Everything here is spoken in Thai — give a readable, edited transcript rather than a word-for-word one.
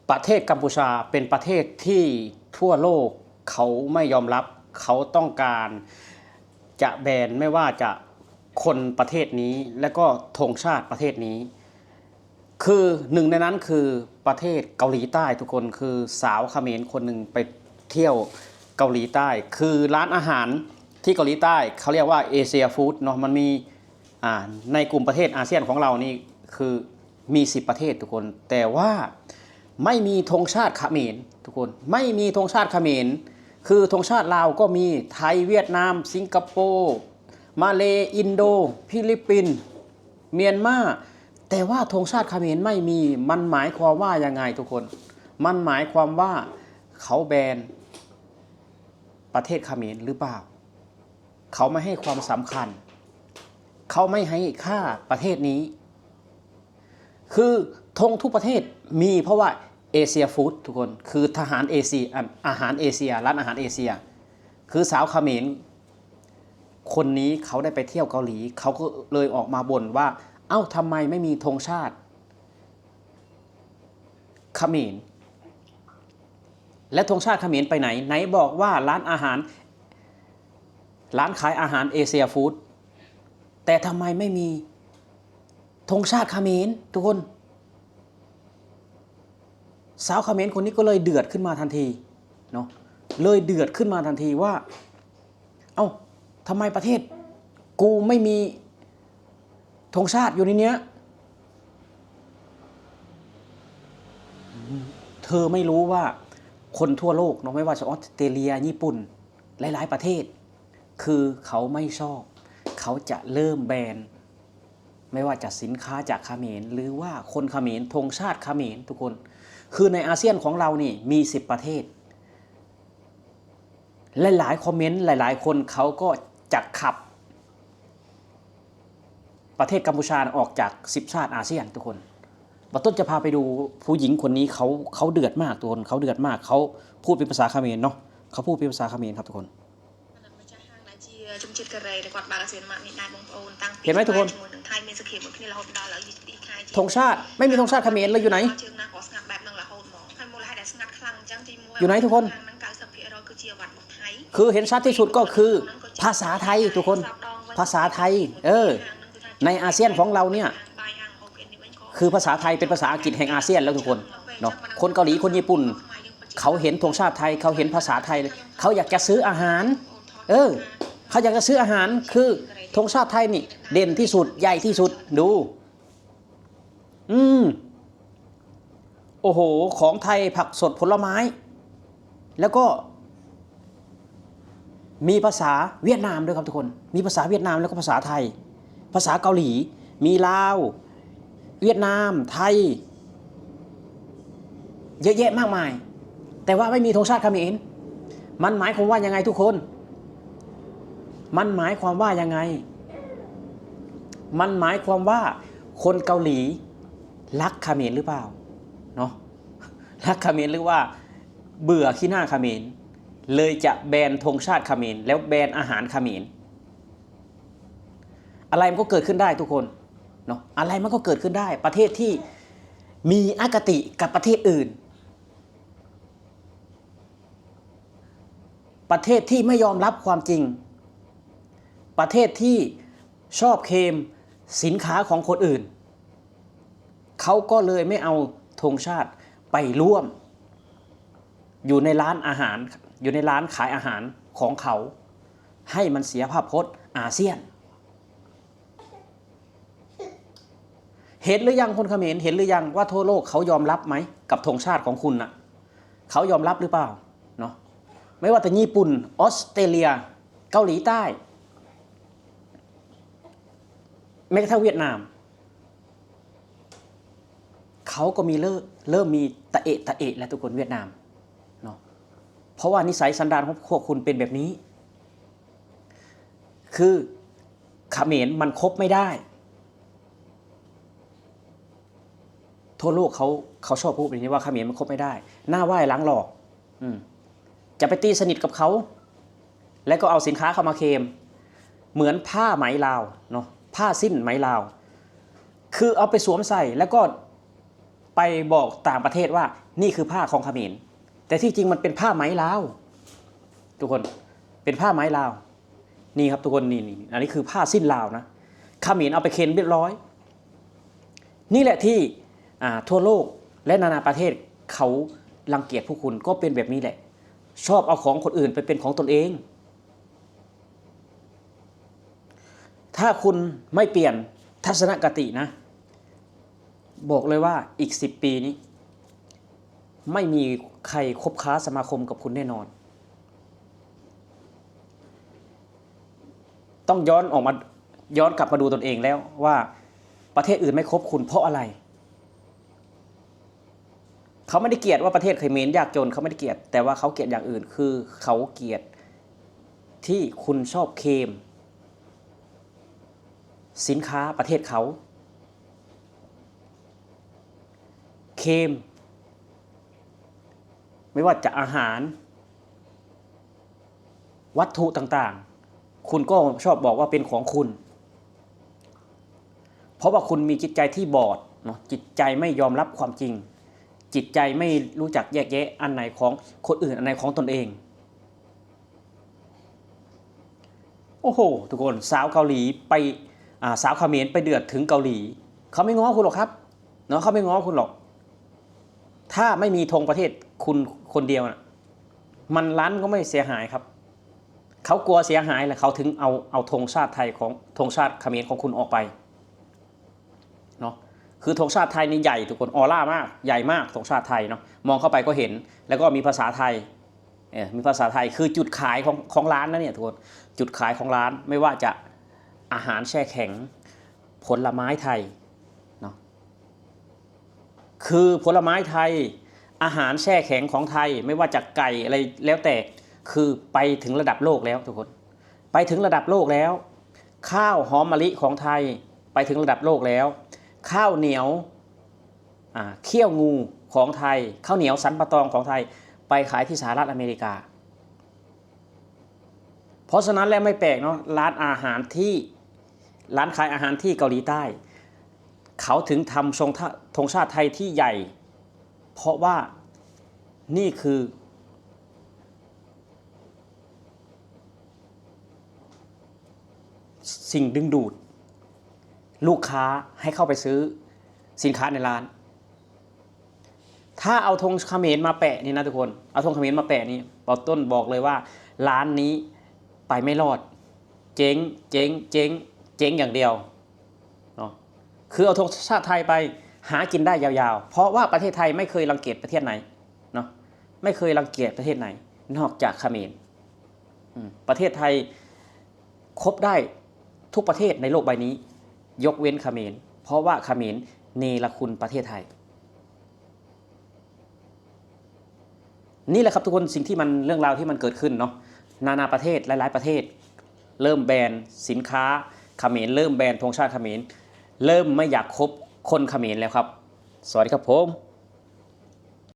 ประเทศกัมพูชาเป็นประเทศที่ทั่วโลกเขาไม่ยอมรับเขาต้องการจะแบนไม่ว่าจะคนประเทศนี้และก็ธงชาติประเทศนี้คือหนึ่งในนั้นคือประเทศเกาหลีใต้ทุกคนคือสาวเขมรคนหนึ่งไปเที่ยวเกาหลีใต้คือร้านอาหารที่เกาหลีใต้เขาเรียกว่าเอเชียฟู้ดเนาะมันมีในกลุ่มประเทศอาเซียนของเรานี่คือมี10ประเทศทุกคนแต่ว่าไม่มีธงชาติเขมรทุกคนไม่มีธงชาติเขมรคือธงชาติลาวก็มีไทยเวียดนามสิงคโปร์มาเลอินโดฟิลิปปินส์เมียนมาแต่ว่าธงชาติเขมรไม่มีมันหมายความว่ายังไงทุกคนมันหมายความว่าเขาแบนประเทศเขมรหรือเปล่าเขาไม่ให้ความสำคัญเขาไม่ให้ค่าประเทศนี้คือธงทุกประเทศมีเพราะว่าเอเชียฟู้ดทุกคนคือทหารเอเชียอาหารเอเชียร้านอาหารเอเชียคือสาวเขมรคนนี้เขาได้ไปเที่ยวเกาหลีเขาก็เลยออกมาบ่นว่าเอ้าทำไมไม่มีธงชาติเขมรและธงชาติเขมรไปไหนไหนบอกว่าร้านอาหารร้านขายอาหารเอเชียฟู้ดแต่ทำไมไม่มีธงชาติเขมรทุกคนสาวเขมรคนนี้ก็เลยเดือดขึ้นมาทันทีเนาะเลยเดือดขึ้นมาทันทีว่าเอ้าทำไมประเทศกูไม่มีธงชาติอยู่ในเนี้ยเธอไม่รู้ว่าคนทั่วโลกเนาะไม่ว่าจะออสเตรเลียญี่ปุ่นหลายๆประเทศคือเขาไม่ชอบเขาจะเริ่มแบนไม่ว่าจะสินค้าจากเขมรหรือว่าคนเขมรธงชาติเขมรทุกคนคือในอาเซียนของเรานี่มี10ประเทศหลายๆคอมเมนต์หลายๆคนเขาก็จะขับประเทศกัมพูชาออกจาก10ชาติอาเซียนทุกคนบัต้นจะพาไปดูผู้หญิงคนนี้เขาเดือดมากทุกคนเขาเดือดมากเขาพูดเป็นภาษาเขมรเนาะเขาพูดเป็นภาษาเขมรครับทุกคนเห็นไหมทุกคนธงชาติไม่มีธงชาติเขมรเลยอยู่ไหนอยู่ไหนทุกคนคือเห็นชัดที่สุดก็คือภาษาไทยทุกคนภาษาไทยในอาเซียนของเราเนี่ยคือภาษาไทยเป็นภาษาอังกฤษแห่งอาเซียนแล้วทุกคนเนาะคนเกาหลีคนญี่ปุ่นเขาเห็นธงชาติไทยเขาเห็นภาษาไทยเขาอยากจะซื้ออาหารเขาอยากจะซื้ออาหารคือธงชาติไทยนี่เด่นที่สุดใหญ่ที่สุดดูโอ้โหของไทยผักสดผลไม้แล้วก็มีภาษาเวียดนามด้วยครับทุกคนมีภาษาเวียดนามแล้วก็ภาษาไทยภาษาเกาหลีมีลาวเวียดนามไทยเยอะแยะมากมายแต่ว่าไม่มีธงชาติเขมรมันหมายความว่ายังไงทุกคนมันหมายความว่ายังไงมันหมายความว่าคนเกาหลีรักเขมรหรือเปล่าเนาะรักเขมรหรือว่าเบื่อขี้หน้าเขมรเลยจะแบนธงชาติเขมรแล้วแบนอาหารเขมรอะไรมันก็เกิดขึ้นได้ทุกคนเนาะอะไรมันก็เกิดขึ้นได้ประเทศที่มีอคติกับประเทศอื่นประเทศที่ไม่ยอมรับความจริงประเทศที่ชอบเคลมสินค้าของคนอื่นเขาก็เลยไม่เอาธงชาติไปร่วมอยู่ในร้านอาหารอยู่ในร้านขายอาหารของเขาให้มันเสียภาพพจน์อาเซียนเห็นหรือยังคนเขมรเห็นหรือยังว่าทั่วโลกเขายอมรับไหมกับธงชาติของคุณน่ะเขายอมรับหรือเปล่าเนาะไม่ว่าแต่ญี่ปุ่นออสเตรเลียเกาหลีใต้แม้กระทั่งเวียดนามเขาก็มีเริ่มมีตะเอะแล้วทุกคนเวียดนามเนาะเพราะว่านิสัยสันดานของพวกคุณเป็นแบบนี้คือเขมรมันคบไม่ได้ทั่วโลกเขาชอบพูดแบบนี้ว่าเขมรมันคบไม่ได้หน้าไหว้หลังหลอกจะไปตีสนิทกับเขาแล้วก็เอาสินค้าเข้ามาเคลมเหมือนผ้าไหมลาวเนาะผ้าสิ้นไหมลาวคือเอาไปสวมใส่แล้วก็ ไปบอกต่างประเทศว่านี่คือผ้าของเขมรแต่ที่จริงมันเป็นผ้าไหมลาวทุกคนเป็นผ้าไหมลาวนี่ครับทุกคนนี่อันนี้คือผ้าสิ้นลาวนะเขมรเอาไปเค้นเรียบร้อยนี่แหละที่ทั่วโลกและนานาประเทศเขารังเกียจพวกคุณก็เป็นแบบนี้แหละชอบเอาของคนอื่นไปเป็นของตนเองถ้าคุณไม่เปลี่ยนทัศนคตินะบอกเลยว่าอีก10 ปีนี้ไม่มีใครคบค้าสมาคมกับคุณแน่นอนต้องย้อนกลับมาดูตนเองแล้วว่าประเทศอื่นไม่คบคุณเพราะอะไรเขาไม่ได้เกลียดว่าประเทศเขมรยากจนเขาไม่ได้เกลียดแต่ว่าเขาเกลียดอย่างอื่นคือเขาเกลียดที่คุณชอบเคมสินค้าประเทศเขาเคมไม่ว่าจะอาหารวัตถุต่างๆคุณก็ชอบบอกว่าเป็นของคุณเพราะว่าคุณมีจิตใจที่บอดเนาะจิตใจไม่ยอมรับความจริงจิตใจไม่รู้จักแยกแยะอันไหนของคนอื่นอันไหนของตนเองโอ้โหทุกคนสาวเกาหลีไปสาวเขมรไปเดือดถึงเกาหลีเขาไม่ง้อคุณหรอกครับเนาะเขาไม่ง้อคุณหรอกถ้าไม่มีธงประเทศคุณคนเดียวนะมันล้านก็ไม่เสียหายครับเขากลัวเสียหายแหละเขาถึงเอาธงชาติไทยของธงชาติเขมรของคุณออกไปเนาะคือธงชาติไทยนี่ใหญ่ทุกคนออร่ามากใหญ่มากธงชาติไทยเนาะมองเข้าไปก็เห็นแล้วก็มีภาษาไทยมีภาษาไทยคือจุดขายของร้านนะเนี่ยทุกคนจุดขายของร้านไม่ว่าจะอาหารแช่แข็งผลไม้ไทยเนาะคือผลไม้ไทยอาหารแช่แข็งของไทยไม่ว่าจะไก่อะไรแล้วแต่คือไปถึงระดับโลกแล้วทุกคนไปถึงระดับโลกแล้วข้าวหอมมะลิของไทยไปถึงระดับโลกแล้วข้าวเหนียวเขี้ยวงูของไทยข้าวเหนียวสันปะตองของไทยไปขายที่สหรัฐอเมริกาเพราะฉะนั้นแล้วไม่แปลกเนาะร้านขายอาหารที่เกาหลีใต้เขาถึงทำธงชาติไทยที่ใหญ่เพราะว่านี่คือสิ่งดึงดูดลูกค้าให้เข้าไปซื้อสินค้าในร้านถ้าเอาธงเขมรมาแปะนี่นะทุกคนเอาธงเขมรมาแปะนี่ต้นบอกเลยว่าร้านนี้ไปไม่รอดเจ๊งอย่างเดียวเนาะคือเอาธงชาติไทยไปหากินได้ยาวๆเพราะว่าประเทศไทยไม่เคยรังเกียจประเทศไหนเนาะไม่เคยรังเกียจประเทศไหนนอกจากเขมรประเทศไทยคบได้ทุกประเทศในโลกใบนี้ยกเว้นเขมรเพราะว่าเขมรเนรคุณประเทศไทยนี่แหละครับทุกคนสิ่งที่มันเรื่องราวที่มันเกิดขึ้นเนาะนานาประเทศหลายๆประเทศเริ่มแบนสินค้าเขมรเริ่มแบนธงชาติเขมรเริ่มไม่อยากคบคนเขมรแล้วครับสวัสดีครับผม